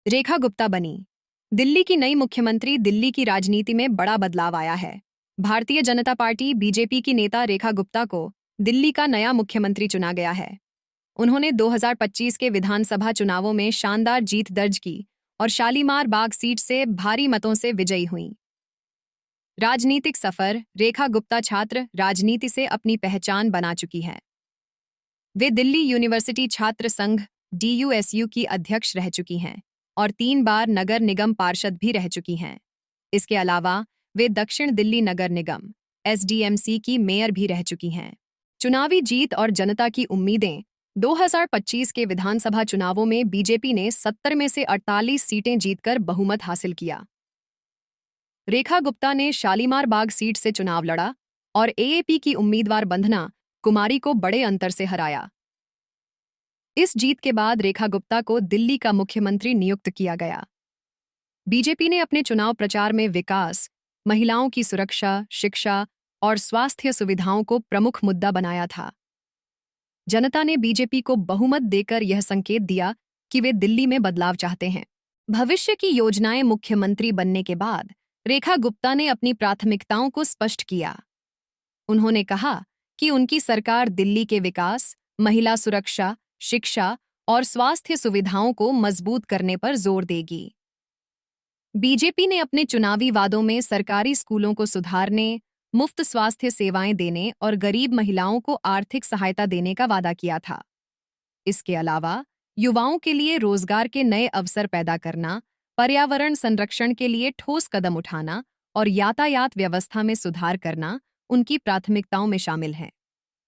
रेखा गुप्ता बनी दिल्ली की नई मुख्यमंत्री। दिल्ली की राजनीति में बड़ा बदलाव आया है। भारतीय जनता पार्टी बीजेपी की नेता रेखा गुप्ता को दिल्ली का नया मुख्यमंत्री चुना गया है। उन्होंने 2025 के विधानसभा चुनावों में शानदार जीत दर्ज की और शालीमार बाग सीट से भारी मतों से विजयी हुईं। राजनीतिक सफर। रेखा गुप्ता छात्र राजनीति से अपनी पहचान बना चुकी है। वे दिल्ली यूनिवर्सिटी छात्र संघ DUSU की अध्यक्ष रह चुकी हैं और 3 बार नगर निगम पार्षद भी रह चुकी हैं। इसके अलावा वे दक्षिण दिल्ली नगर निगम SDMC की मेयर भी रह चुकी हैं। चुनावी जीत और जनता की उम्मीदें। 2025 के विधानसभा चुनावों में बीजेपी ने 70 में से 48 सीटें जीतकर बहुमत हासिल किया। रेखा गुप्ता ने शालीमार बाग सीट से चुनाव लड़ा और AAP की उम्मीदवार बंधना कुमारी को बड़े अंतर से हराया। इस जीत के बाद रेखा गुप्ता को दिल्ली का मुख्यमंत्री नियुक्त किया गया। बीजेपी ने अपने चुनाव प्रचार में विकास, महिलाओं की सुरक्षा, शिक्षा और स्वास्थ्य सुविधाओं को प्रमुख मुद्दा बनाया था। जनता ने बीजेपी को बहुमत देकर यह संकेत दिया कि वे दिल्ली में बदलाव चाहते हैं। भविष्य की योजनाएं। मुख्यमंत्री बनने के बाद रेखा गुप्ता ने अपनी प्राथमिकताओं को स्पष्ट किया। उन्होंने कहा कि उनकी सरकार दिल्ली के विकास, महिला सुरक्षा, शिक्षा और स्वास्थ्य सुविधाओं को मजबूत करने पर जोर देगी। बीजेपी ने अपने चुनावी वादों में सरकारी स्कूलों को सुधारने, मुफ्त स्वास्थ्य सेवाएं देने और गरीब महिलाओं को आर्थिक सहायता देने का वादा किया था। इसके अलावा युवाओं के लिए रोजगार के नए अवसर पैदा करना, पर्यावरण संरक्षण के लिए ठोस कदम उठाना और यातायात व्यवस्था में सुधार करना उनकी प्राथमिकताओं में शामिल है।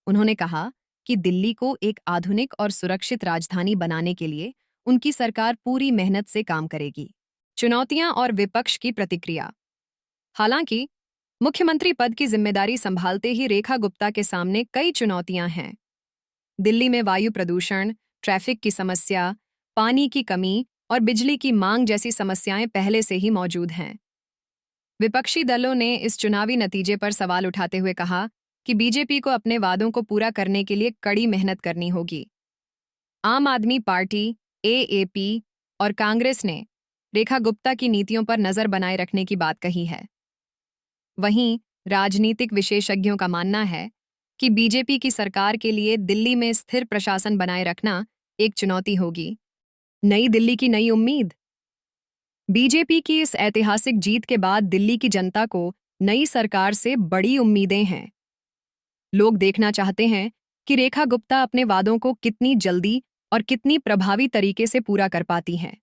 उन्होंने कहा कि दिल्ली को एक आधुनिक और सुरक्षित राजधानी बनाने के लिए उनकी सरकार पूरी मेहनत से काम करेगी। चुनौतियां और विपक्ष की प्रतिक्रिया। हालांकि मुख्यमंत्री पद की जिम्मेदारी संभालते ही रेखा गुप्ता के सामने कई चुनौतियां हैं। दिल्ली में वायु प्रदूषण, ट्रैफिक की समस्या, पानी की कमी और बिजली की मांग जैसी समस्याएं पहले से ही मौजूद हैं। विपक्षी दलों ने इस चुनावी नतीजे पर सवाल उठाते हुए कहा कि बीजेपी को अपने वादों को पूरा करने के लिए कड़ी मेहनत करनी होगी। आम आदमी पार्टी, AAP और कांग्रेस ने रेखा गुप्ता की नीतियों पर नजर बनाए रखने की बात कही है। वहीं राजनीतिक विशेषज्ञों का मानना है कि बीजेपी की सरकार के लिए दिल्ली में स्थिर प्रशासन बनाए रखना एक चुनौती होगी। नई दिल्ली की नई उम्मीद। बीजेपी की इस ऐतिहासिक जीत के बाद दिल्ली की जनता को नई सरकार से बड़ी उम्मीदें हैं। लोग देखना चाहते हैं कि रेखा गुप्ता अपने वादों को कितनी जल्दी और कितनी प्रभावी तरीके से पूरा कर पाती हैं।